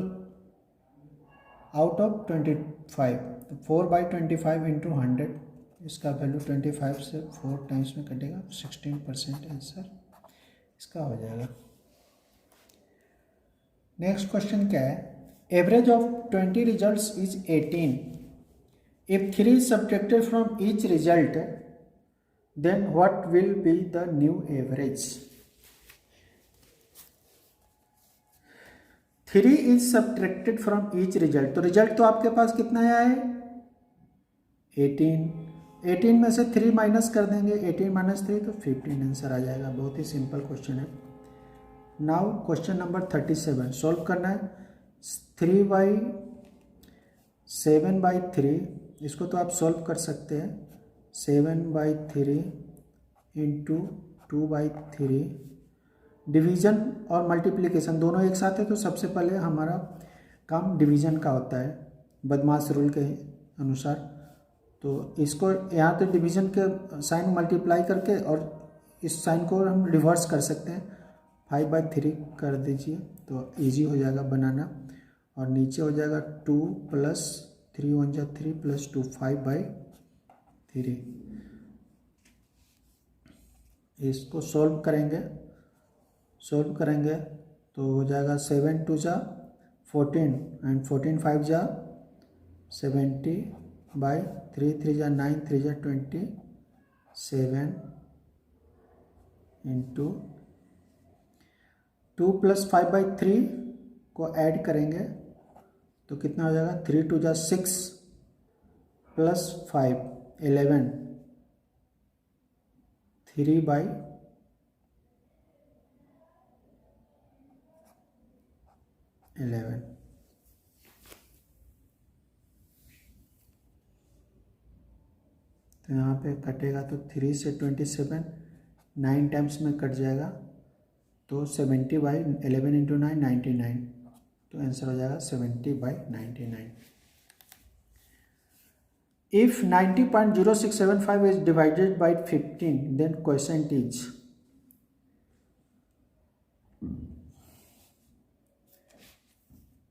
आउट ऑफ 25, तो 4/25 इंटू 100, इसका वैल्यू 25 से 4 टाइम्स में कटेगा, 16% आंसर इसका हो जाएगा। नेक्स्ट क्वेश्चन क्या है? Average of 20 results is 18, if 3 is subtracted from each result, then what will be the new average? 3 is subtracted from each result, तो रिजल्ट तो आपके पास कितना आया है? 18, 18 में से 3 माइनस कर देंगे, 18 माइनस 3 तो 15 आंसर आ जाएगा। बहुत ही सिंपल क्वेश्चन है। नाउ क्वेश्चन नंबर 37 सॉल्व करना है। 3/7/3, इसको तो आप सॉल्व कर सकते हैं। 7/3 इंटू 2/3, डिवीज़न और मल्टीप्लिकेशन दोनों एक साथ है, तो सबसे पहले हमारा काम डिवीज़न का होता है बदमाश रूल के अनुसार। तो इसको यहाँ तो डिवीज़न के साइन मल्टीप्लाई करके और इस साइन को हम रिवर्स कर सकते हैं, 5/3 कर दीजिए तो इजी हो जाएगा बनाना, और नीचे हो जाएगा 2 + 3 × 1 = 3 + 2 5/3। इसको सॉल्व करेंगे तो हो जाएगा 7 × 2 = 14 एंड 14 5 = 70/3 3 × 9 3 × 27 इंटू 2 + 5/3 को ऐड करेंगे तो कितना हो जाएगा? 3 × 2 = 6 + 5 11 3/11। तो यहाँ पे कटेगा तो 3 से 27 9 टाइम्स में कट जाएगा, तो 70/11 इंटू 9 99, तो आंसर हो जाएगा 70/99। If 90.0675 is divided by 15 then question is,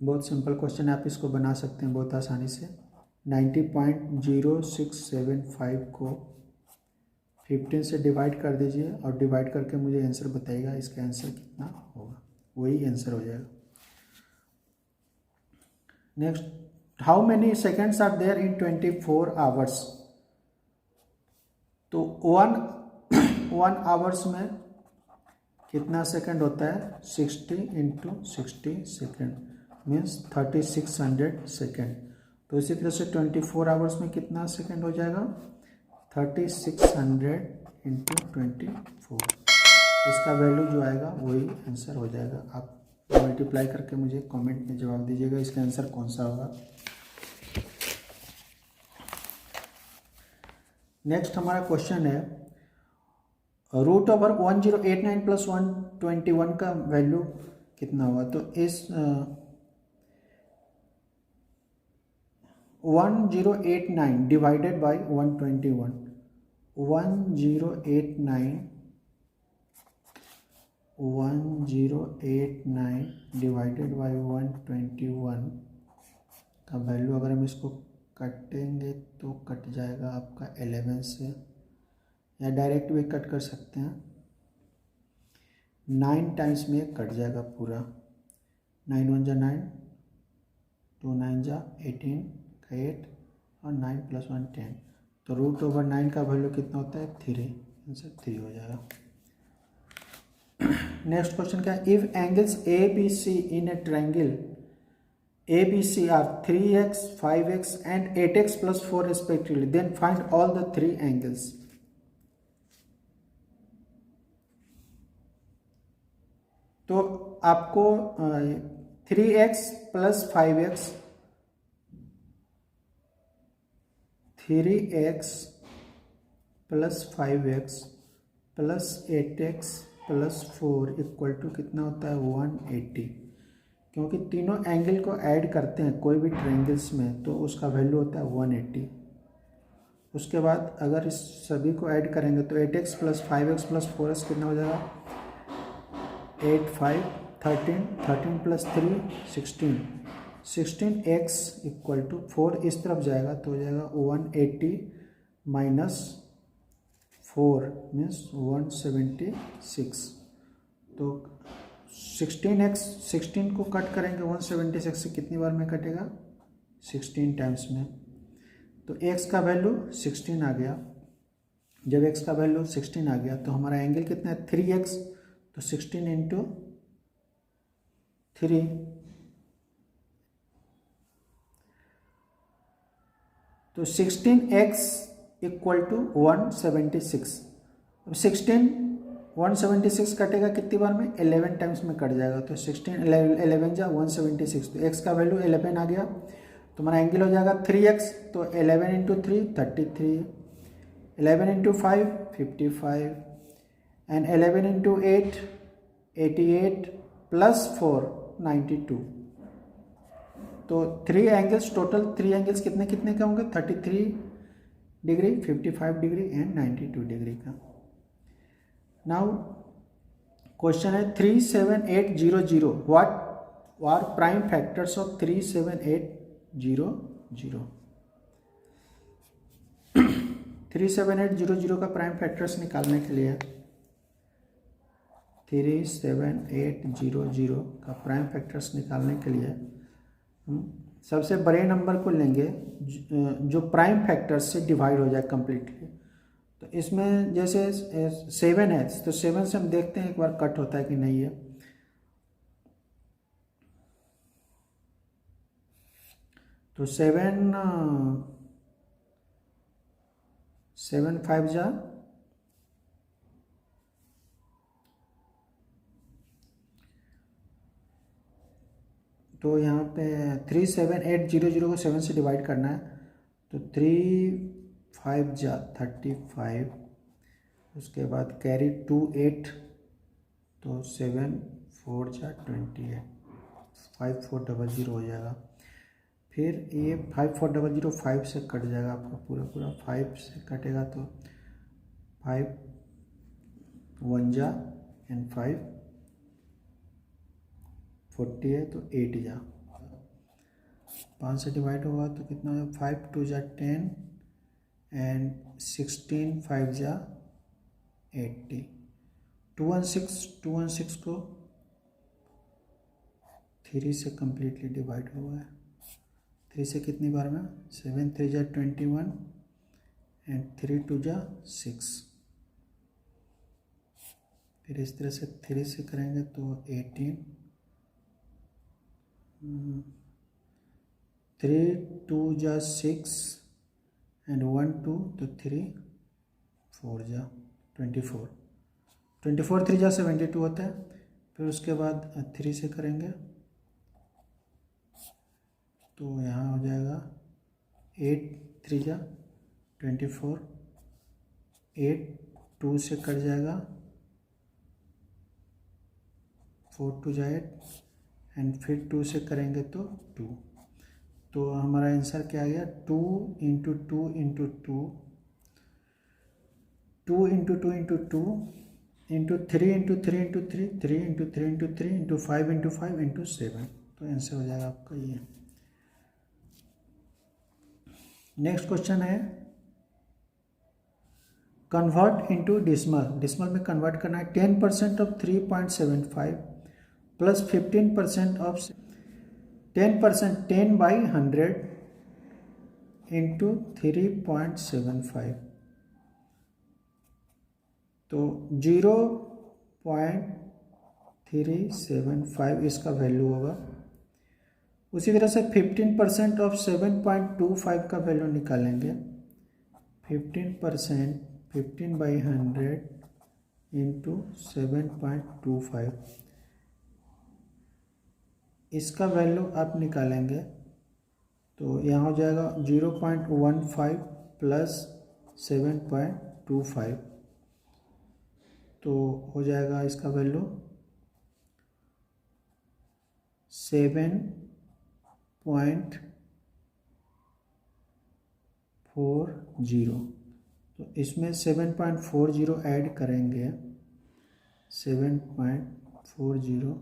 बहुत सिंपल क्वेश्चन है, आप इसको बना सकते हैं बहुत आसानी से। 90.0675 को 15 से डिवाइड कर दीजिए और डिवाइड करके मुझे आंसर बताइएगा, इसका आंसर कितना होगा, वही आंसर हो जाएगा। Next, how many seconds are there in 24 hours? तो 1 आवर्स में कितना सेकंड होता है 60 इंटू 60 सेकेंड मीन्स 3600 सेकेंड। तो इसी तरह से 24 आवर्स में कितना सेकंड हो जाएगा 3600 इंटू 24। इसका वैल्यू जो आएगा वही आंसर हो जाएगा। आप मल्टीप्लाई करके मुझे कमेंट में जवाब दीजिएगा इसका आंसर कौन सा होगा। नेक्स्ट हमारा क्वेश्चन है रूट ओवर 1089 प्लस 121 का वैल्यू कितना होगा। तो इस 1089 डिवाइडेड बाई 121, 1089 डिवाइडेड बाई 121 का वैल्यू अगर हम इसको कटेंगे तो कट जाएगा आपका 11 से, या डायरेक्ट भी कट कर सकते हैं। 9 टाइम्स में कट जाएगा पूरा। 9 1 जा 9, 2 9 जा 18 का 8 और 9 प्लस 1 10। तो रूट ओवर 9 का वैल्यू कितना होता है 3, आंसर 3 हो जाएगा। नेक्स्ट क्वेश्चन क्या है if angles A B C in a triangle ABC are 3x, 5x and 8x plus 4 respectively. Then find all the three angles. तो आपको 3x plus 5x, 3x plus 5x plus 8x plus 4 equal to कितना होता है 180। क्योंकि तीनों angle को add करते हैं कोई भी ट्रायंगल्स में तो उसका वैल्यू होता है 180। उसके बाद अगर इस सभी को ऐड करेंगे तो 8x plus 5x plus 4x कितना हो जाएगा 8 5 13, 13 प्लस 3 16, 16x इक्वल टू 4 इस तरफ जाएगा तो हो जाएगा 180 माइनस 4 मीन्स 176। तो 16x 16 को कट करेंगे 176 से कितनी बार में कटेगा 16 टाइम्स में। तो x का वैल्यू 16 आ गया। जब x का वैल्यू 16 आ गया तो हमारा एंगल कितना है 3x, तो 16 इंटू 3, तो 16x इक्वल टू 176। अब 16 176 कटेगा कितनी बार में 11 टाइम्स में कट जाएगा। तो 16 11 जा 176, तो x का वैल्यू 11 आ गया। तो हमारा एंगल हो जाएगा 3x, तो 11 into 3 33, 11 into 5 55 and 11 into 8 88 plus 4 92। तो 3 एंगल्स टोटल 3 एंगल्स कितने कितने का होंगे 33 डिग्री 55 डिग्री एंड 92 डिग्री का। नाउ क्वेश्चन है 37800 what are prime factors of 37800। 37800 का प्राइम फैक्टर्स निकालने के लिए 37800 का प्राइम फैक्टर्स निकालने के लिए सबसे बड़े नंबर को लेंगे जो प्राइम फैक्टर्स से डिवाइड हो जाए कंप्लीटली। तो इसमें जैसे 7 है तो 7 से हम देखते हैं एक बार कट होता है कि नहीं है। तो 7 5 जा तो यहाँ पे 37800 को 7 से डिवाइड करना है। तो 3 5 जा 35, उसके बाद कैरी 2 8, तो 7 4 जा 28, 5400 हो जाएगा। फिर ये 5400 5 से कट जाएगा आपका पूरा पूरा 5 से कटेगा तो 5 1 जा एंड 5 40 है तो 8 जा 5 से डिवाइड होगा तो कितना होगा 5 2 जा 10 एंड 16 5 जा 80। 216 को 3 से कम्प्लीटली डिवाइड हुआ है। 3 से कितनी बार में 7 3 जा 21 एंड 3 2 जा 6 फिर इस तरह से 3 से करेंगे तो 18, 3 2 जा 6 एंड 1 2 तो 3 4 जा 24, 24 3 जा 72 होता है। फिर उसके बाद 3 से करेंगे तो यहाँ हो जाएगा 8 3 जा 24, 8 2 से कट जाएगा, 4 2 जा 8 एंड फिर 2 से करेंगे तो 2। तो हमारा आंसर क्या आ गया, 2 into 2 into 2, 2 into 2 into 2 into 3 into 3 into 3, 3 into 3 into 3 into 5 into 5 into 7। तो आंसर हो जाएगा आपका ये। नेक्स्ट क्वेश्चन है कन्वर्ट इनटू डिसमल। डिसमल में कन्वर्ट करना है। 10% of 3.75 plus 15% of 10%, 10 by 100 into 3.75 तो 0.375 इसका वैल्यू होगा। उसी तरह से 15% ऑफ 7.25 का वैल्यू निकालेंगे। 15% 15 बाई 100 इंटू 7.25 इसका वैल्यू आप निकालेंगे तो यहाँ हो जाएगा 0.15 प्लस 7.25 तो हो जाएगा इसका वैल्यू 7.40। तो इसमें 7.40 ऐड करेंगे, 7.40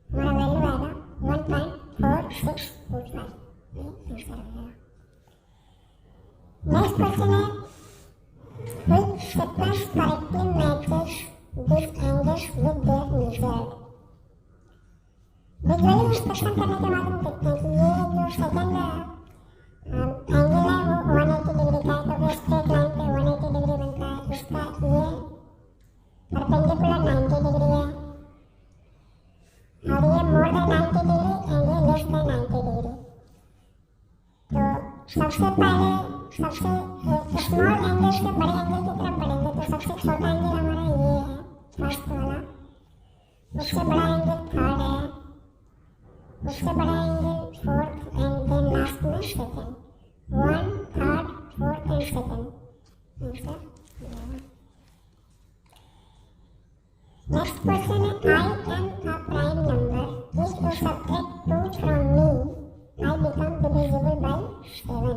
हमारा वैल्यू आएगा 1.4625। नेक्स्ट क्वेश्चन है which sequence correctly matches these angles with their measured। Visually inspection करने के बाद हम देखते हैं कि ये जो सेकंड एंगल है वो 180 डिग्री का है, तो ये स्ट्रेट लाइन पे 180 डिग्री बनता है। इसका ये परपेंडिकुलर 90 डिग्री है और ये मोर देन 90 डिग्री एंड ये लेस देन 90 डिग्री। तो सबसे पहले सबसे स्मॉल एंगल से बड़े एंगल की तरफ बढ़ेंगे तो सबसे छोटा एंगल हमारा ये है फर्स्ट वाला, उससे बड़ा एंगल थर्ड है, उससे बड़ा angle fourth and then last में second. 1 3rd 4th and second answer. Next question है I am a prime number if you subtract 2 from me I become divisible by 7।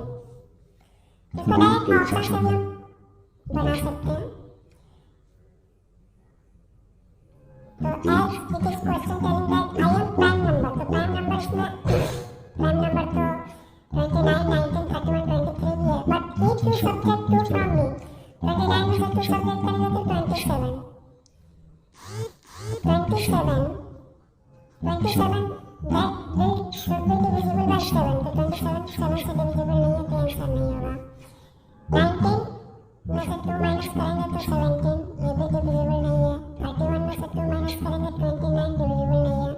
इसको डायरेक्ट ऑप्शन से भी हम बना सकते हैं। तो as it is question telling that I am prime number, तो prime numbers में prime number तो 29 19 31 23 भी है, but if you subtract 2 from me 29 में से 2 subtract करेंगे तो 27 that will should be divisible by 7। तो 27 7 से divisible नहीं है तो आंसर नहीं होगा। 19 में से 2 माइनस करेंगे तो 17 ये भी डिविजिबल नहीं है। 31 में से 2 माइनस करेंगे 29 डिविजिबल नहीं है।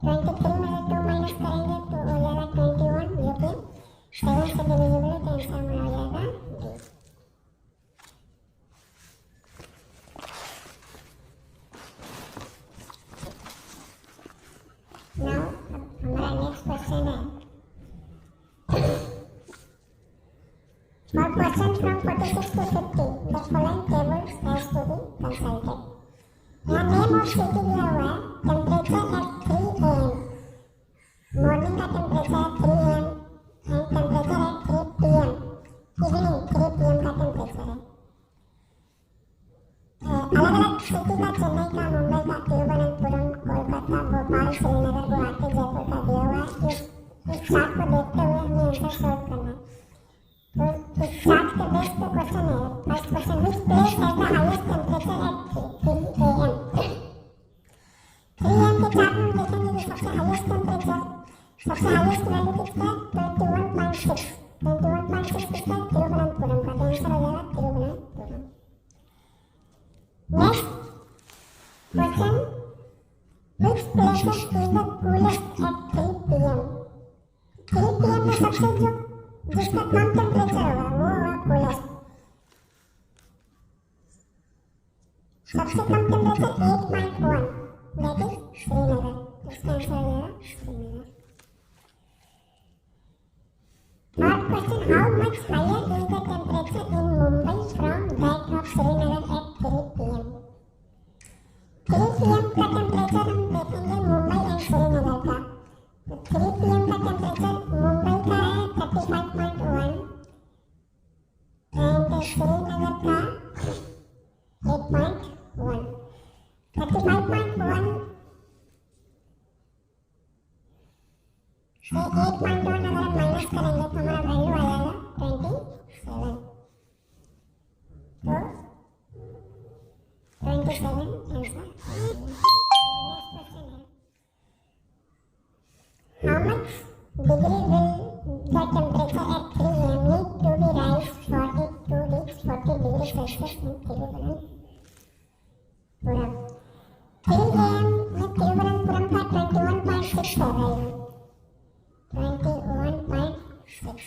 23 में से 2 माइनस करेंगे तो हो जाएगा 21 ये भी 7 से डिविजिबल है तो आंसर हमारा हो जाएगा डी। नाउ हमारा नेक्स्ट क्वेश्चन है For questions from 46 to 50, the following tables has to be consulted। यहाँ नेम ऑफ सिटी दिया हुआ है, टेम्परेचर एट 3 AM, मॉर्निंग का टेम्परेचर है 3 AM एंड टेम्परेचर है 3 PM, इवनिंग 3 PM का टेम्परेचर है। अलग अलग सिटी का चेन्नई का, मुंबई का, तिरुवनंतपुरम, कोलकाता, भोपाल, श्रीनगर, गुवाहाटी, जयपुर का दिया हुआ है। इस चार्ट को देखते हुए हमें आंसर सॉल्व करना है। तो इस चार्ट के बेस पे क्वेश्चन है। First question which place has the highest temperature at 3 AM। 3 AM के चार्ट में देखेंगे कि सबसे हाईएस्ट टेम्परेचर सबसे हाईएस्ट वैल्यू कितना है 21.6 21.6 पूछता है तिरुवनंतपुरम का, तो आंसर हो जाएगा Thiruvananthapuram. Next question, which places is the coolest at 3 PM? 3 PM में सबसे जो जिसका कम टेम्परेचर होगा वो होगा कूलेस्ट। सबसे कम टेम्परेचर 8.1 दैट इज श्रीनगर, इसका आंसर हो जाएगा Srinagar. Third question, how much higher is the temperature in Mumbai from that of Srinagar at 3 PM? 3 PM का टेम्परेचर हम देखेंगे मुंबई एंड श्रीनगर का। 3 PM का टेम्परेचर मुंबई का है 35.1 एंड श्रीनगर का 8.1। 35.1 से 8.1 अगर हम माइनस करेंगे तो हमारा वैल्यू आ जाएगा 27। तो 27 answer. How much degree will the temperature at 3 AM need to be rise for it to reach 40 degrees Celsius in Thiruvananthapuram? 3 AM में तिरुवनंतपुरम का 21.6 है वैल्यू, 21.6।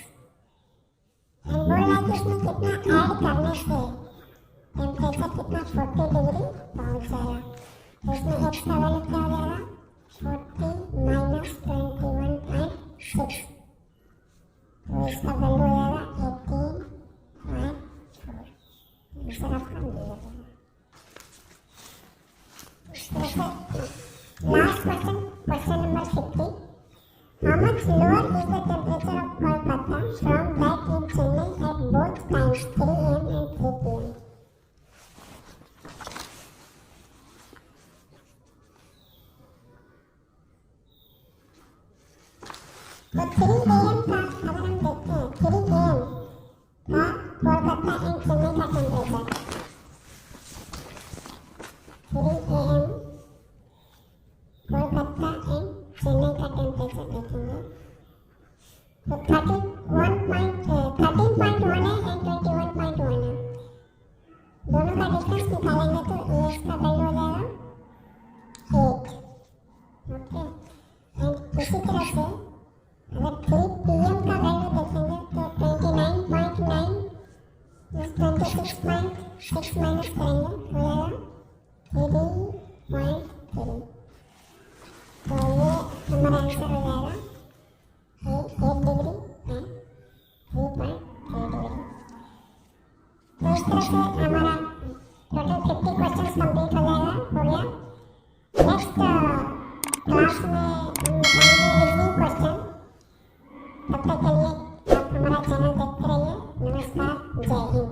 एंड बोल रहा है कि इसमें कितना ऐड करने से टेम्परेचर कितना 40 डिग्री पहुंच जाएगा। तो इसमें x का वैल्यू क्या हो जाएगा 40 माइनस 21.6, तो इसका वैल्यू हो जाएगा 18.4। आंसर आपका मिल जाएगा। Last question, question number 50, how much lower is the temperature of Kolkata from that in Chennai at both times 3 AM and 3 PM? तो 3 AM का अगर हम देखते हैं 3 AM का कोलकाता एंड चेन्नई का temperature, 3 AM Kolkata and Chennai का टेम्परेचर देखेंगे तो 13.1 है एंड 21.1 है। दोनों का डिफरेंस निकालेंगे तो ए का वैल्यू हो जाएगा 8। ओके, एंड इसी तरह से अगर 3 PM का वैल्यू देखेंगे तो 29.9 26.6 माइनस करेंगे हो जाएगा 3.3। तो ये हमारा आंसर हो जाएगा 8 डिग्री एंड 3.3 डिग्री। तो इस तरह से हमारा टोटल 50 क्वेश्चंस कंप्लीट हो गया। नेक्स्ट क्लास में हम रीजनिंग क्वेश्चन, तब तक के लिए आप हमारा चैनल देखते रहिए। नमस्कार, जय हिंद।